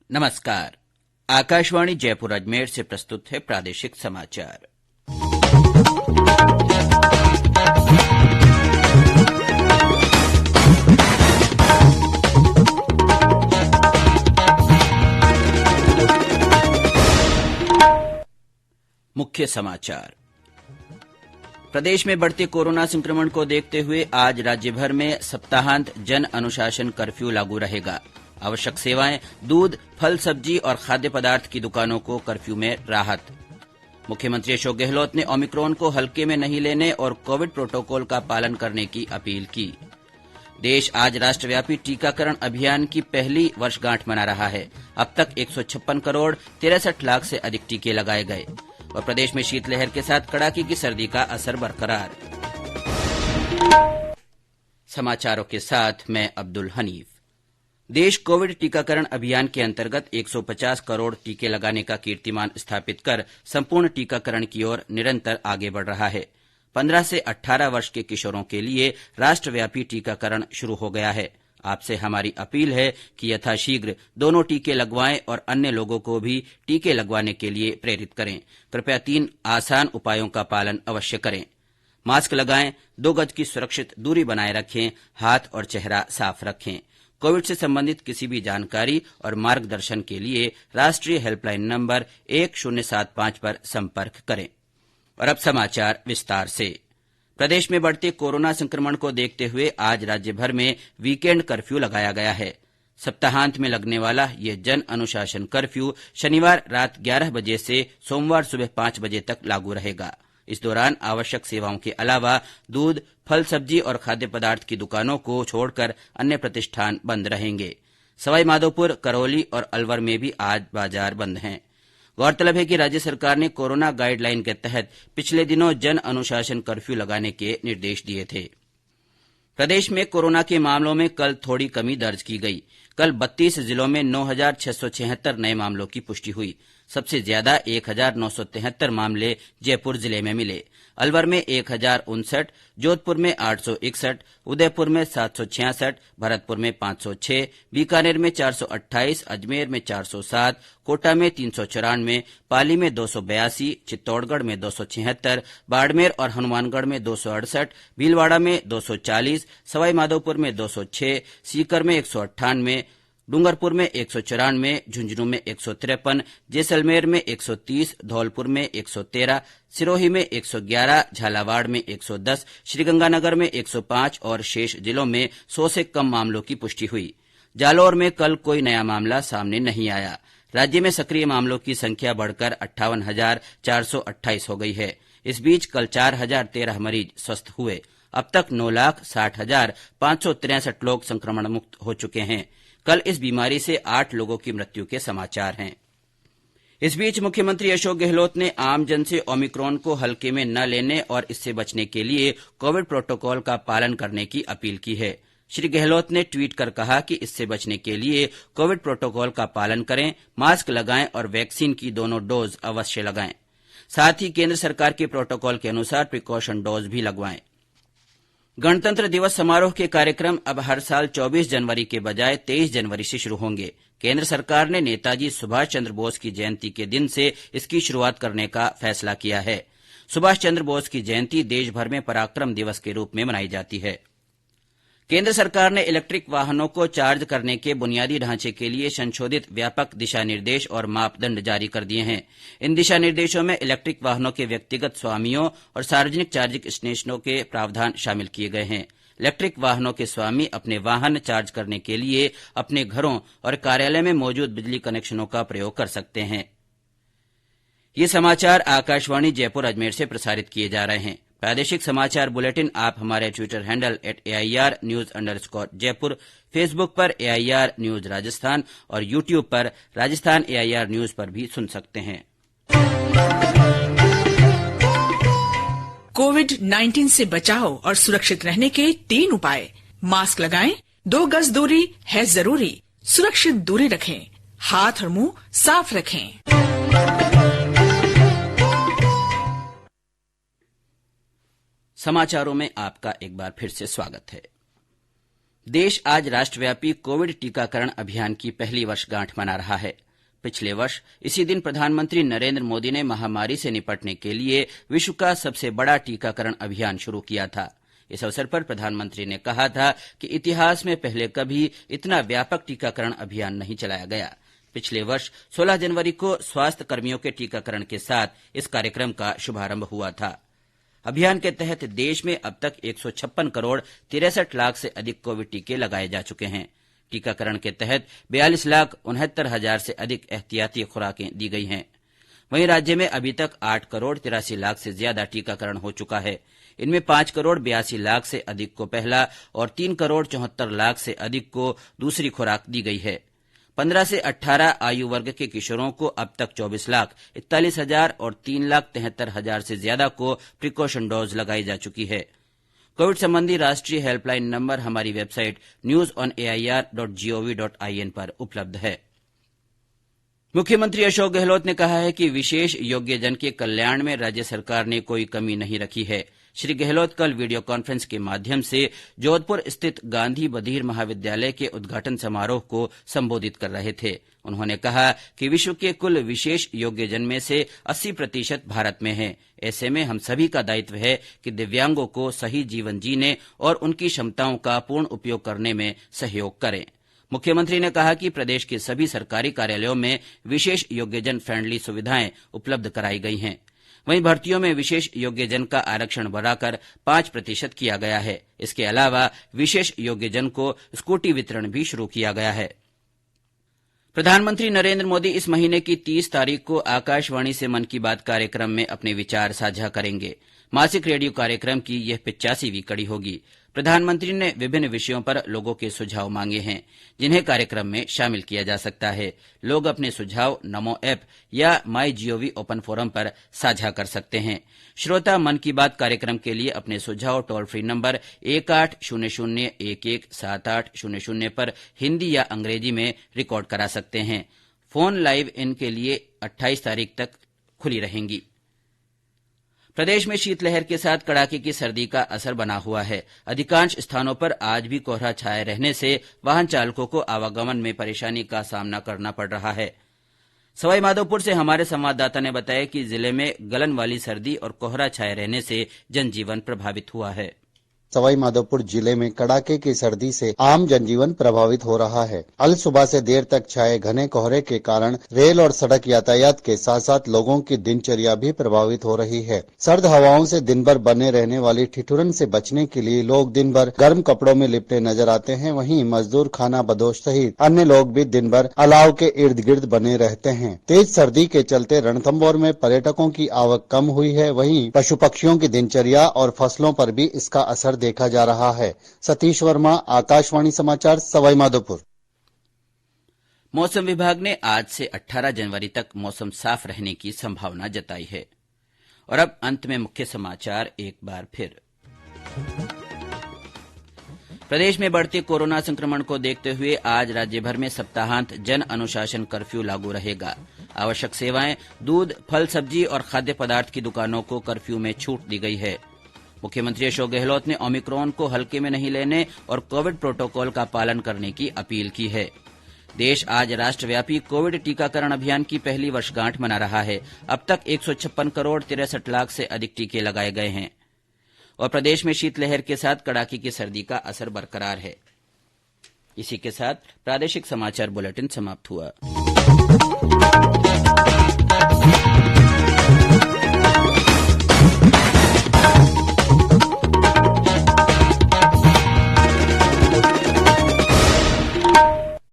नमस्कार। आकाशवाणी जयपुर अजमेर से प्रस्तुत है प्रादेशिक समाचार। मुख्य समाचार। प्रदेश में बढ़ते कोरोना संक्रमण को देखते हुए आज राज्य भर में सप्ताहांत जन अनुशासन कर्फ्यू लागू रहेगा। आवश्यक सेवाएं, दूध, फल, सब्जी और खाद्य पदार्थ की दुकानों को कर्फ्यू में राहत। मुख्यमंत्री अशोक गहलोत ने ओमिक्रॉन को हल्के में नहीं लेने और कोविड प्रोटोकॉल का पालन करने की अपील की। देश आज राष्ट्रव्यापी टीकाकरण अभियान की पहली वर्षगांठ मना रहा है। अब तक 156 करोड़ 63 लाख से अधिक टीके लगाए गए और प्रदेश में शीतलहर के साथ कड़ाके की सर्दी का असर बरकरार। समाचारों के साथ मैं अब्दुल हनीफ। देश कोविड टीकाकरण अभियान के अंतर्गत 150 करोड़ टीके लगाने का कीर्तिमान स्थापित कर संपूर्ण टीकाकरण की ओर निरंतर आगे बढ़ रहा है। 15 से 18 वर्ष के किशोरों के लिए राष्ट्रव्यापी टीकाकरण शुरू हो गया है। आपसे हमारी अपील है कि यथाशीघ्र दोनों टीके लगवाएं और अन्य लोगों को भी टीके लगवाने के लिए प्रेरित करें। कृपया 3 आसान उपायों का पालन अवश्य करें। मास्क लगाएं, 2 गज की सुरक्षित दूरी बनाए रखें, हाथ और चेहरा साफ रखें। कोविड से संबंधित किसी भी जानकारी और मार्गदर्शन के लिए राष्ट्रीय हेल्पलाइन नंबर 1075 पर संपर्क करें। और अब समाचार विस्तार से। प्रदेश में बढ़ते कोरोना संक्रमण को देखते हुए आज राज्य भर में वीकेंड कर्फ्यू लगाया गया है। सप्ताहांत में लगने वाला ये जन अनुशासन कर्फ्यू शनिवार रात 11 बजे से सोमवार सुबह 5 बजे तक लागू रहेगा। इस दौरान आवश्यक सेवाओं के अलावा दूध, फल, सब्जी और खाद्य पदार्थ की दुकानों को छोड़कर अन्य प्रतिष्ठान बंद रहेंगे। सवाईमाधोपुर, करौली और अलवर में भी आज बाजार बंद हैं। गौरतलब है कि राज्य सरकार ने कोरोना गाइडलाइन के तहत पिछले दिनों जन अनुशासन कर्फ्यू लगाने के निर्देश दिए थे। प्रदेश में कोरोना के मामलों में कल थोड़ी कमी दर्ज की गई। कल 32 जिलों में 9,676 नए मामलों की पुष्टि हुई। सबसे ज्यादा 1,973 मामले जयपुर जिले में मिले। अलवर में 1,059, जोधपुर में 861, उदयपुर में 766, भरतपुर में 506, बीकानेर में 428, अजमेर में 407, कोटा में 394, पाली में 282, चित्तौड़गढ़ में 276, बाड़मेर और हनुमानगढ़ में 268, भीलवाड़ा में 240, सवाईमाधोपुर में 206, सीकर में 198, डूंगरपुर में 194, झुंझुनू में 153, जैसलमेर में 130, धौलपुर में 113, सिरोही में 111, झालावाड़ में 110, श्रीगंगानगर में 105 और शेष जिलों में 100 से कम मामलों की पुष्टि हुई। जालौर में कल कोई नया मामला सामने नहीं आया। राज्य में सक्रिय मामलों की संख्या बढ़कर 58,428 हो गई है। इस बीच कल 4,013 मरीज स्वस्थ हुए। अब तक 9,60,563 लोग संक्रमण मुक्त हो चुके हैं। कल इस बीमारी से 8 लोगों की मृत्यु के समाचार हैं। इस बीच मुख्यमंत्री अशोक गहलोत ने आमजन से ओमिक्रॉन को हल्के में न लेने और इससे बचने के लिए कोविड प्रोटोकॉल का पालन करने की अपील की है। श्री गहलोत ने ट्वीट कर कहा कि इससे बचने के लिए कोविड प्रोटोकॉल का पालन करें, मास्क लगाएं और वैक्सीन की दोनों डोज अवश्य लगाएं। साथ ही केंद्र सरकार के प्रोटोकॉल के अनुसार प्रिकॉशन डोज भी लगवाएं। गणतंत्र दिवस समारोह के कार्यक्रम अब हर साल 24 जनवरी के बजाय 23 जनवरी से शुरू होंगे। केंद्र सरकार ने नेताजी सुभाष चंद्र बोस की जयंती के दिन से इसकी शुरुआत करने का फैसला किया है। सुभाष चंद्र बोस की जयंती देश भर में पराक्रम दिवस के रूप में मनाई जाती है। केंद्र सरकार ने इलेक्ट्रिक वाहनों को चार्ज करने के बुनियादी ढांचे के लिए संशोधित व्यापक दिशा निर्देश और मापदंड जारी कर दिए हैं। इन दिशा निर्देशों में इलेक्ट्रिक वाहनों के व्यक्तिगत स्वामियों और सार्वजनिक चार्जिंग स्टेशनों के प्रावधान शामिल किए गए हैं। इलेक्ट्रिक वाहनों के स्वामी अपने वाहन चार्ज करने के लिए अपने घरों और कार्यालय में मौजूद बिजली कनेक्शनों का प्रयोग कर सकते हैं। ये समाचार आकाशवाणी जयपुर अजमेर से प्रसारित किए जा रहे हैं। प्रादेशिक समाचार बुलेटिन आप हमारे ट्विटर हैंडल @AIRnews_जयपुर, फेसबुक पर AIR न्यूज राजस्थान और यूट्यूब पर राजस्थान AIR न्यूज पर भी सुन सकते हैं। कोविड-19 से बचाव और सुरक्षित रहने के 3 उपाय। मास्क लगाएं, 2 गज दूरी है जरूरी, सुरक्षित दूरी रखें, हाथ और मुंह साफ रखें। समाचारों में आपका एक बार फिर से स्वागत है। देश आज राष्ट्रव्यापी कोविड टीकाकरण अभियान की पहली वर्षगांठ मना रहा है। पिछले वर्ष इसी दिन प्रधानमंत्री नरेंद्र मोदी ने महामारी से निपटने के लिए विश्व का सबसे बड़ा टीकाकरण अभियान शुरू किया था। इस अवसर पर प्रधानमंत्री ने कहा था कि इतिहास में पहले कभी इतना व्यापक टीकाकरण अभियान नहीं चलाया गया। पिछले वर्ष 16 जनवरी को स्वास्थ्य कर्मियों के टीकाकरण के साथ इस कार्यक्रम का शुभारंभ हुआ था। अभियान के तहत देश में अब तक 156 करोड़ 63 लाख से अधिक कोविड टीके लगाए जा चुके हैं। टीकाकरण के तहत 42,69,000 से अधिक एहतियाती खुराकें दी गई हैं। वहीं राज्य में अभी तक 8 करोड़ 83 लाख से ज्यादा टीकाकरण हो चुका है। इनमें 5 करोड़ 82 लाख से अधिक को पहला और 3 करोड़ 74 लाख से अधिक को दूसरी खुराक दी गई है। 15 से 18 आयु वर्ग के किशोरों को अब तक 24,41,000 और 3,73,000 से ज्यादा को प्रिकॉशन डोज लगाई जा चुकी है। कोविड संबंधी राष्ट्रीय हेल्पलाइन नंबर हमारी वेबसाइट newsonair.gov.in पर उपलब्ध है। मुख्यमंत्री अशोक गहलोत ने कहा है कि विशेष योग्यजन के कल्याण में राज्य सरकार ने कोई कमी नहीं रखी है। श्री गहलोत कल वीडियो कॉन्फ्रेंस के माध्यम से जोधपुर स्थित गांधी बधिर महाविद्यालय के उद्घाटन समारोह को संबोधित कर रहे थे। उन्होंने कहा कि विश्व के कुल विशेष योग्यजन में से 80% भारत में हैं। ऐसे में हम सभी का दायित्व है कि दिव्यांगों को सही जीवन जीने और उनकी क्षमताओं का पूर्ण उपयोग करने में सहयोग करें। मुख्यमंत्री ने कहा कि प्रदेश के सभी सरकारी कार्यालयों में विशेष योग्यजन फ्रेंडली सुविधाएं उपलब्ध कराई गई हैं। वहीं भर्तियों में विशेष योग्यजन का आरक्षण बढ़ाकर 5% किया गया है। इसके अलावा विशेष योग्यजन को स्कूटी वितरण भी शुरू किया गया है। प्रधानमंत्री नरेंद्र मोदी इस महीने की 30 तारीख को आकाशवाणी से मन की बात कार्यक्रम में अपने विचार साझा करेंगे। मासिक रेडियो कार्यक्रम की यह 85वीं कड़ी होगी। प्रधानमंत्री ने विभिन्न विषयों पर लोगों के सुझाव मांगे हैं, जिन्हें कार्यक्रम में शामिल किया जा सकता है। लोग अपने सुझाव नमो ऐप या माई जीओवी ओपन फोरम पर साझा कर सकते हैं। श्रोता मन की बात कार्यक्रम के लिए अपने सुझाव टोल फ्री नंबर 1800117800 पर हिंदी या अंग्रेजी में रिकॉर्ड करा सकते हैं। फोन लाइव इन के लिए 28 तारीख तक खुली रहेंगी। प्रदेश में शीतलहर के साथ कड़ाके की सर्दी का असर बना हुआ है। अधिकांश स्थानों पर आज भी कोहरा छाये रहने से वाहन चालकों को आवागमन में परेशानी का सामना करना पड़ रहा है। सवाईमाधोपुर से हमारे संवाददाता ने बताया कि जिले में गलन वाली सर्दी और कोहरा छाये रहने से जनजीवन प्रभावित हुआ है। सवाईमाधोपुर जिले में कड़ाके की सर्दी से आम जनजीवन प्रभावित हो रहा है। अल सुबह से देर तक छाए घने कोहरे के कारण रेल और सड़क यातायात के साथ साथ लोगों की दिनचर्या भी प्रभावित हो रही है। सर्द हवाओं से दिन भर बने रहने वाली ठिठुरन से बचने के लिए लोग दिन भर गर्म कपड़ों में लिपटे नजर आते हैं। वहीं मजदूर, खाना बदोश सहित अन्य लोग भी दिन भर अलाव के इर्द गिर्द बने रहते हैं। तेज सर्दी के चलते रणथंभौर में पर्यटकों की आवक कम हुई है। वहीं पशु पक्षियों की दिनचर्या और फसलों पर भी इसका असर देखा जा रहा है। सतीश वर्मा, आकाशवाणी समाचार, सवाईमाधोपुर। मौसम विभाग ने आज से 18 जनवरी तक मौसम साफ रहने की संभावना जताई है। और अब अंत में मुख्य समाचार एक बार फिर। प्रदेश में बढ़ते कोरोना संक्रमण को देखते हुए आज राज्य भर में सप्ताहांत जन अनुशासन कर्फ्यू लागू रहेगा। आवश्यक सेवाएं, दूध, फल, सब्जी और खाद्य पदार्थ की दुकानों को कर्फ्यू में छूट दी गई है। मुख्यमंत्री अशोक गहलोत ने ओमिक्रॉन को हल्के में नहीं लेने और कोविड प्रोटोकॉल का पालन करने की अपील की है। देश आज राष्ट्रव्यापी कोविड टीकाकरण अभियान की पहली वर्षगांठ मना रहा है। अब तक 156 करोड़ 63 लाख से अधिक टीके लगाए गए हैं। और प्रदेश में शीतलहर के साथ कड़ाके की सर्दी का असर बरकरार है। इसी के साथ प्रादेशिक समाचार बुलेटिन समाप्त हुआ।